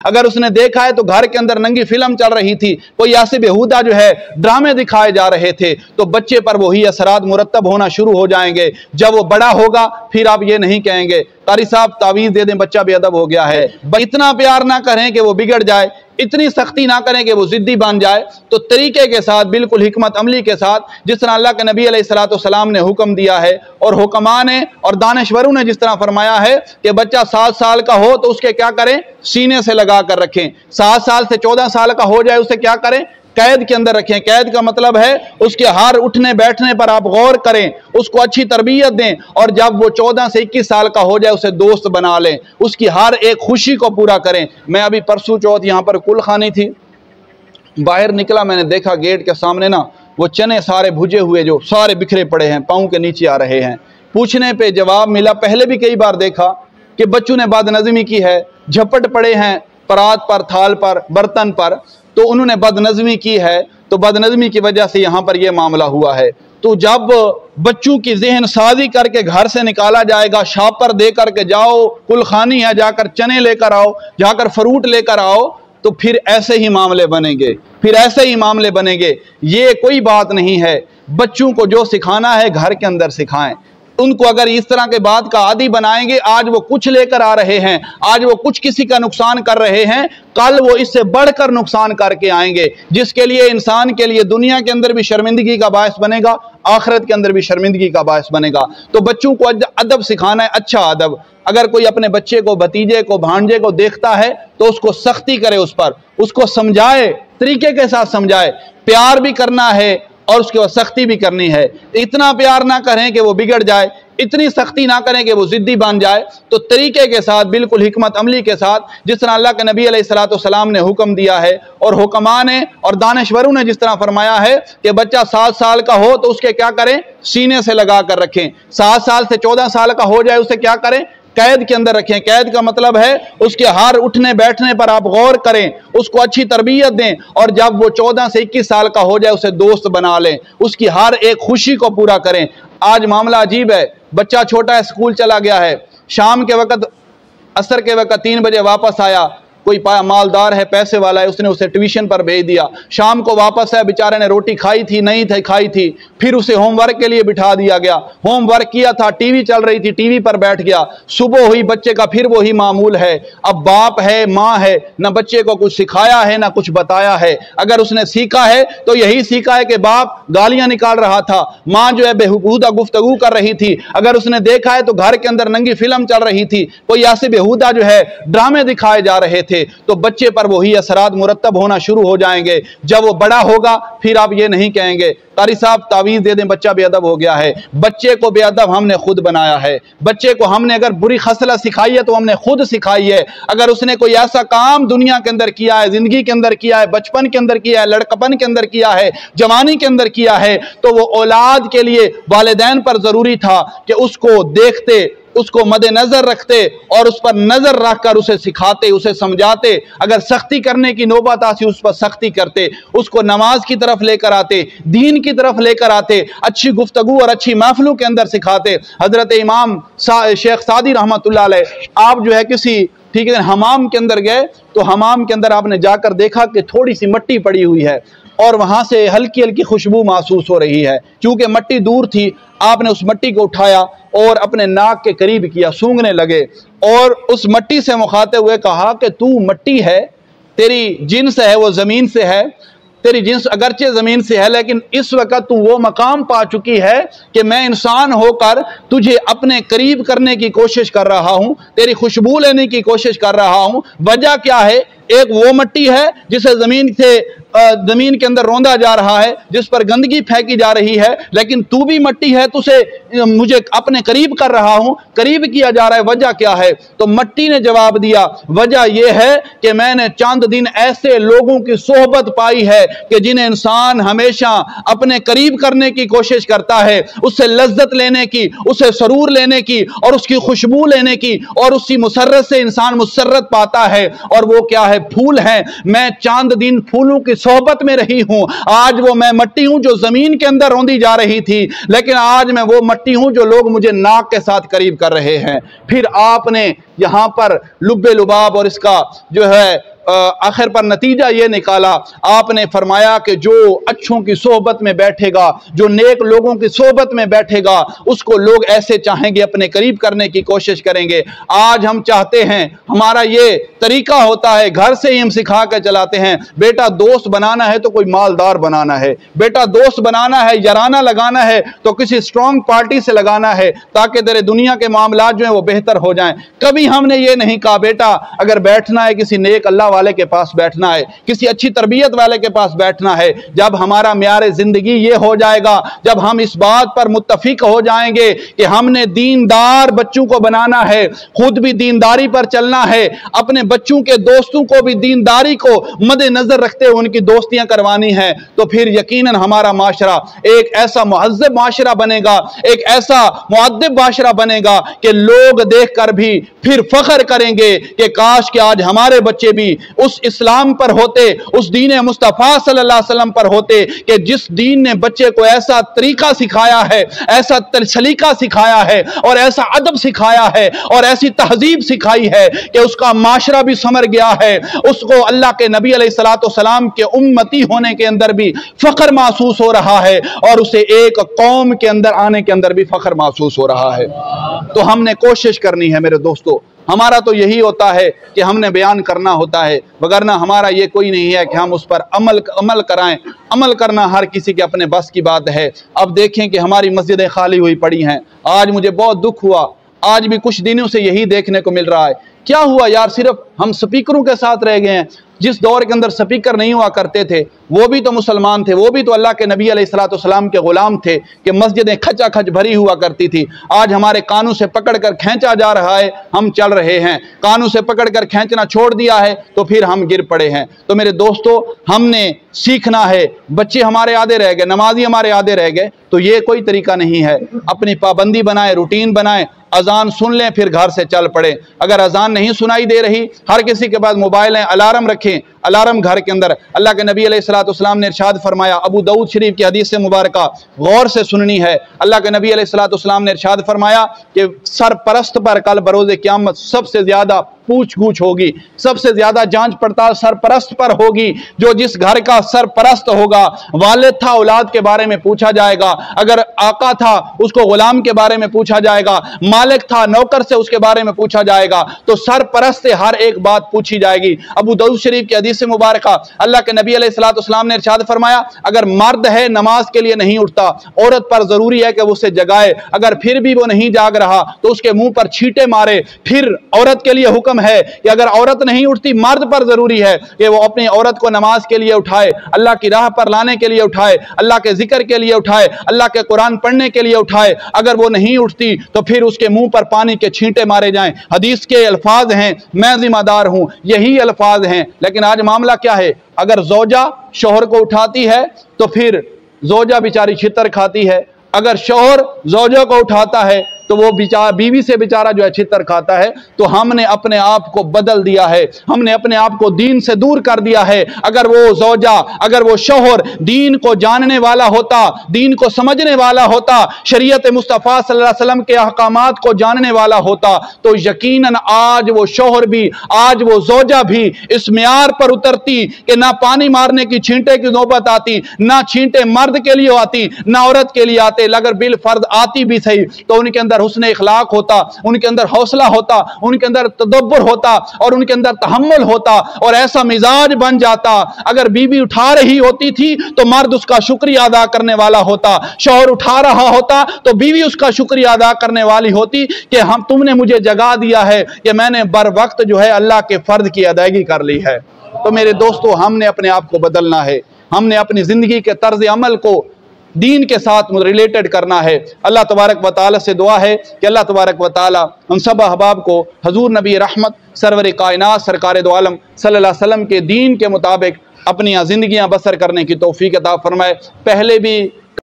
अगर उसने देखा है तो घर के अंदर नंगी फिल्म चल रही थी, कोई ऐसे बेहुदा जो है ड्रामे दिखाए जा रहे थे, तो बच्चे पर वही असरात मुरतब होना शुरू हो जाएंगे। जब वो बड़ा होगा फिर आप ये नहीं कहेंगे कारी साहब तावीज़ दे दें बच्चा बेअदब हो गया है। इतना प्यार ना करें कि वो बिगड़ जाए, इतनी सख्ती ना करें कि वो जिद्दी बन जाए। तो तरीके के साथ, बिल्कुल हिकमत अमली के साथ, जिस तरह अल्लाह के नबी अलैहिस्सलाम ने हुक्म दिया है और हुक्मा ने और दानिशवरों ने जिस तरह फरमाया है कि बच्चा 7 साल का हो तो उसके क्या करें, सीने से लगा कर रखें। 7 साल से 14 साल का हो जाए उसे क्या करें, कैद के अंदर रखें। कैद का मतलब है उसके हर उठने बैठने पर आप गौर करें, उसको अच्छी तरबियत दें, और जब वो 14 से 21 साल का हो जाए उसे दोस्त बना लें, उसकी हर एक खुशी को पूरा करें। मैं अभी परसों चौथ यहाँ पर कुल खानी थी, बाहर निकला, मैंने देखा गेट के सामने ना वो चने सारे भुजे हुए जो सारे बिखरे पड़े हैं, पाँव के नीचे आ रहे हैं। पूछने पे जवाब मिला, पहले भी कई बार देखा कि बच्चों ने बदनज़मी की है, झपट पड़े हैं परात पर, थाल पर, बर्तन पर, तो उन्होंने बदनज़मी की है, तो बदनज़मी की वजह से यहाँ पर यह मामला हुआ है। तो जब बच्चों की जहन साजी करके घर से निकाला जाएगा, शापर दे करके जाओ, कुलखानी है जाकर चने लेकर आओ, जाकर फ्रूट लेकर आओ, तो फिर ऐसे ही मामले बनेंगे, फिर ऐसे ही मामले बनेंगे। ये कोई बात नहीं है। बच्चों को जो सिखाना है घर के अंदर सिखाएं। उनको अगर इस तरह के बात का आदी बनाएंगे, आज वो कुछ लेकर आ रहे हैं, आज वो कुछ किसी का नुकसान कर रहे हैं, कल वो इससे बढ़कर नुकसान करके आएंगे, जिसके लिए इंसान के लिए दुनिया के अंदर भी शर्मिंदगी का बायस बनेगा, आखिरत के अंदर भी शर्मिंदगी का बायस बनेगा। तो बच्चों को अदब सिखाना है, अच्छा अदब। अगर कोई अपने बच्चे को, भतीजे को, भांजे को देखता है तो उसको सख्ती करे, उस पर उसको समझाए, तरीके के साथ समझाए, प्यार भी करना है और उसके बाद सख्ती भी करनी है। इतना प्यार ना करें कि वो बिगड़ जाए, इतनी सख्ती ना करें कि वो जिद्दी बन जाए। तो तरीके के साथ, बिल्कुल हिकमत अमली के साथ, जिस तरह अल्लाह के नबी अलैहिस्सलाम ने हुक्म दिया है और हुक्मा ने और दानिशवरों ने जिस तरह फरमाया है कि बच्चा 7 साल का हो तो उसके क्या करें, सीने से लगा कर रखें। 7 साल से 14 साल का हो जाए उसे क्या करें, कैद के अंदर रखें। कैद का मतलब है उसके हर उठने बैठने पर आप गौर करें, उसको अच्छी तरबियत दें, और जब वो 14 से 21 साल का हो जाए उसे दोस्त बना लें, उसकी हर एक खुशी को पूरा करें। आज मामला अजीब है, बच्चा छोटा है, स्कूल चला गया है, शाम के वक्त, असर के वक्त 3 बजे वापस आया, कोई मालदार है, पैसे वाला है, उसने उसे ट्यूशन पर भेज दिया। शाम को वापस है, बेचारे ने रोटी खाई थी, नहीं थी खाई थी, फिर उसे होमवर्क के लिए बिठा दिया गया। होमवर्क किया था, टीवी चल रही थी, टीवी पर बैठ गया। सुबह हुई, बच्चे का फिर वही मामूल है। अब बाप है, माँ है, ना बच्चे को कुछ सिखाया है ना कुछ बताया है। अगर उसने सीखा है तो यही सीखा है कि बाप गालियां निकाल रहा था, माँ जो है बेहुदा गुफ्तगू कर रही थी। अगर उसने देखा है तो घर के अंदर नंगी फिल्म चल रही थी, कोई ऐसे बेहुदा जो है ड्रामे दिखाए जा रहे थे, तो बच्चे पर वही असरात मुरतब होना शुरू हो जाएंगे। जब वो बड़ा होगा फिर आप ये नहीं कहेंगे कारी साहब तावीज़ दे दें बच्चा बेअदब हो गया है। बच्चे को बेअदब हमने खुद बनाया है। बच्चे को हमने अगर बुरी खसलत सिखाई है तो हमने खुद सिखाई है। अगर उसने कोई ऐसा काम दुनिया के अंदर किया है, जिंदगी के अंदर किया है, बचपन के अंदर किया है, लड़कपन के अंदर किया है, जवानी के अंदर किया है, तो वो औलाद के लिए वालिदैन पर जरूरी था कि उसको देखते, उसको मद्देनजर रखते और उस पर नजर रखकर उसे सिखाते, उसे समझाते। अगर सख्ती करने की नौबत आती उस पर सख्ती करते, उसको नमाज की तरफ लेकर आते, दीन की तरफ लेकर आते, अच्छी गुफ्तगू और अच्छी महफिलों के अंदर सिखाते। हजरत इमाम शेख सादी रहमतुल्लाह अलैह, आप जो है किसी ठीक है हमाम के अंदर गए तो हमाम के अंदर आपने जाकर देखा कि थोड़ी सी मिट्टी पड़ी हुई है और वहां से हल्की हल्की खुशबू महसूस हो रही है। क्योंकि मिट्टी दूर थी, आपने उस मिट्टी को उठाया और अपने नाक के करीब किया, सूंघने लगे और उस मिट्टी से मुखाते हुए कहा कि तू मिट्टी है, तेरी जिन्स है वो जमीन से है, तेरी जिन्स अगरचे जमीन से है, लेकिन इस वक्त तू वो मकाम पा चुकी है कि मैं इंसान होकर तुझे अपने करीब करने की कोशिश कर रहा हूं, तेरी खुशबू लेने की कोशिश कर रहा हूं। वजह क्या है? एक वो मिट्टी है जिसे जमीन के अंदर रौंदा जा रहा है, जिस पर गंदगी फेंकी जा रही है, लेकिन तू भी मिट्टी है, तुझे मुझे अपने करीब कर रहा हूं, करीब किया जा रहा है। वजह क्या है? तो मिट्टी ने जवाब दिया, वजह यह है कि मैंने चंद दिन ऐसे लोगों की सोहबत पाई है कि जिन्हें इंसान हमेशा अपने करीब करने की कोशिश करता है, उससे लज्जत लेने की, उसे सरूर लेने की और उसकी खुशबू लेने की, और उसी मुसर्रत से इंसान मुसर्रत पाता है। और वो क्या है? फूल है। मैं चंद दिन फूलों की सोहबत में रही हूं। आज वो मैं मट्टी हूं जो जमीन के अंदर रौंदी जा रही थी, लेकिन आज मैं वो मट्टी हूं जो लोग मुझे नाक के साथ करीब कर रहे हैं। फिर आपने यहां पर लुब्बे लुबाब और इसका जो है आखिर पर नतीजा ये निकाला, आपने फरमाया कि जो अच्छों की सोहबत में बैठेगा, जो नेक लोगों की सोहबत में बैठेगा, उसको लोग ऐसे चाहेंगे, अपने करीब करने की कोशिश करेंगे। आज हम चाहते हैं, हमारा ये तरीका होता है, घर से ही हम सिखा कर चलाते हैं, बेटा दोस्त बनाना है तो कोई मालदार बनाना है, बेटा दोस्त बनाना है, याराना लगाना है तो किसी स्ट्रॉन्ग पार्टी से लगाना है, ताकि तेरे दुनिया के मामला जो है वो बेहतर हो जाएं। कभी हमने ये नहीं कहा बेटा अगर बैठना है किसी नेक अल्लाह वाले के पास बैठना है, किसी अच्छी तरबियत वाले के पास बैठना है। जब हमारा म्यार जिंदगी ये हो जाएगा, जब हम इस बात पर मुत्तफिक हो जाएंगे कि हमने दीनदार बच्चों को बनाना है, खुद भी दीनदारी पर चलना है, अपने बच्चों के दोस्तों को भी दीनदारी को मद्देनजर रखते हुए उनकी दोस्तियां करवानी है, तो फिर यकीनन हमारा माशरा एक ऐसा मुहज़्ज़ब माशरा बनेगा, एक ऐसा मुअद्दिब माशरा बनेगा कि लोग देखकर भी फिर फख्र करेंगे कि काश कि आज हमारे बच्चे भी उस इस्लाम पर होते, उस दीन मुस्तफ़ा सल्लल्लाहु अलैहि वसल्लम पर होते कि जिस दीन ने बच्चे को ऐसा तरीका सिखाया है, ऐसा सलीका सिखाया है और ऐसा अदब सिखाया है और ऐसी तहजीब सिखाई है कि उसका माशरा भी समर गया है, उसको अल्लाह के नबी अलैहिस्सलाम के उम्मती होने के अंदर भी फख्र महसूस हो रहा है और उसे एक कौम के अंदर आने के अंदर भी फख्र महसूस हो रहा है। तो हमने कोशिश करनी है मेरे दोस्तों, हमारा तो यही होता है कि हमने बयान करना होता है, वगरना हमारा ये कोई नहीं है कि हम उस पर अमल कराएं। अमल करना हर किसी के अपने बस की बात है। अब देखें कि हमारी मस्जिदें खाली हुई पड़ी हैं। आज मुझे बहुत दुख हुआ, आज भी कुछ दिनों से यही देखने को मिल रहा है। क्या हुआ यार, सिर्फ हम स्पीकरों के साथ रह गए हैं। जिस दौर के अंदर स्पीकर नहीं हुआ करते थे, वो भी तो मुसलमान थे, वो भी तो अल्लाह के नबी अलैहिस्सलाम के गुलाम थे कि मस्जिदें खचाखच भरी हुआ करती थी। आज हमारे कानों से पकड़कर खींचा जा रहा है, हम चल रहे हैं, कानों से पकड़कर खींचना छोड़ दिया है तो फिर हम गिर पड़े हैं। तो मेरे दोस्तों, हमने सीखना है। बच्चे हमारे आधे रह गए, नमाजी हमारे आधे रह गए, तो ये कोई तरीका नहीं है। अपनी पाबंदी बनाए, रूटीन बनाए, अजान सुन लें फिर घर से चल पड़े। अगर अजान नहीं सुनाई दे रही, हर किसी के पास मोबाइल है, अलार्म रखें, अलार्म घर के अंदर। अल्लाह के नबी अलैहिस्सलाम ने इरशाद फरमाया, अबू दाऊद शरीफ की हदीस से मुबारका गौर से सुननी है। अल्लाह के नबी अलैहिस्सलाम ने इरशाद फरमाया कि सरपरस्त पर कल बरोज़े क़यामत सबसे ज्यादा पूछ गूछ होगी, सबसे ज्यादा जांच पड़ताल सरपरस्त पर होगी। जो जिस घर का सरपरस्त होगा, वालिद था औलाद के बारे में पूछा जाएगा, अगर आका था उसको गुलाम के बारे में पूछा जाएगा, मालिक था नौकर से उसके बारे में पूछा जाएगा, तो सरपरस्त से हर एक बात पूछी जाएगी। अबू दाऊद शरीफ की हदीस से मुबारका अल्लाह के नबी अलैहिस्सलाम ने इरशाद फरमाया, अगर मर्द है नमाज के लिए नहीं उठता, औरत पर जरूरी है कि वो उसे जगाए, अगर फिर भी वो नहीं जाग रहा तो उसके मुंह पर छींटे मारे। फिर औरत के लिए हुक्म है कि अगर औरत नहीं उठती, मर्द पर जरूरी है कि वो अपनी औरत को नमाज के लिए उठाए, अल्लाह की राह पर लाने के लिए उठाए, अल्लाह के जिक्र के लिए उठाए, अल्लाह के कुरान पढ़ने के लिए उठाए। अगर वो नहीं उठती तो फिर उसके मुंह पर पानी के छींटे मारे जाएं। हदीस के अल्फाज हैं, मैं जिम्मेदार हूं, यही अल्फाज हैं। लेकिन आज मामला क्या है, अगर जोजा शोहर को उठाती है तो फिर जोजा बेचारी छितर खाती है, अगर शोहर जोजा को उठाता है तो वो बीवी से बेचारा जो है छितर खाता है। तो हमने अपने आप को बदल दिया है, हमने अपने आप को दीन से दूर कर दिया है। अगर वो जोजा, अगर वो शोहर दीन को जानने वाला होता, दीन को समझने वाला होता, शरीयत मुस्तफ़ा सल्लल्लाहु अलैहि वसल्लम के अहकामात को जानने वाला होता, तो यकीनन आज वो शोहर भी, आज वो जोजा भी इस म्यार पर उतरती कि ना पानी मारने की छींटे की नौबत आती, ना छींटे मर्द के लिए आती, ना औरत के लिए आते। अगर बिल फर्द आती भी सही तो उनके अंदर हुस्ने इखलाक होता, उनके अंदर हौसला होता, उनके अंदर तदब्बुर होता और उनके अंदर तहम्मुल होता और ऐसा मिजाज बन जाता। अगर बीवी उठा रही होती थी तो मर्द उसका शुक्रिया अदा करने वाला होता, शौहर उठा रहा होता तो बीवी उसका शुक्रिया अदा करने वाली होती कि हम, तुमने मुझे जगा दिया है कि मैंने बर वक्त जो है अल्लाह के फर्ज की अदायगी कर ली है। तो मेरे दोस्तों, हमने अपने आप को बदलना है, हमने अपनी जिंदगी के तर्ज अमल को दीन के साथ रिलेटेड करना है। अल्लाह तबारक व तआला से दुआ है कि अल्लाह तबारक व तआला हम सब अहबाब को हजूर नबी रहमत सरवर कायनात सरकार दो आलम सल्लल्लाहु अलैहि वसल्लम के दीन के मुताबिक अपनी ज़िंदगियां बसर करने की तौफीक अता फरमाए। पहले भी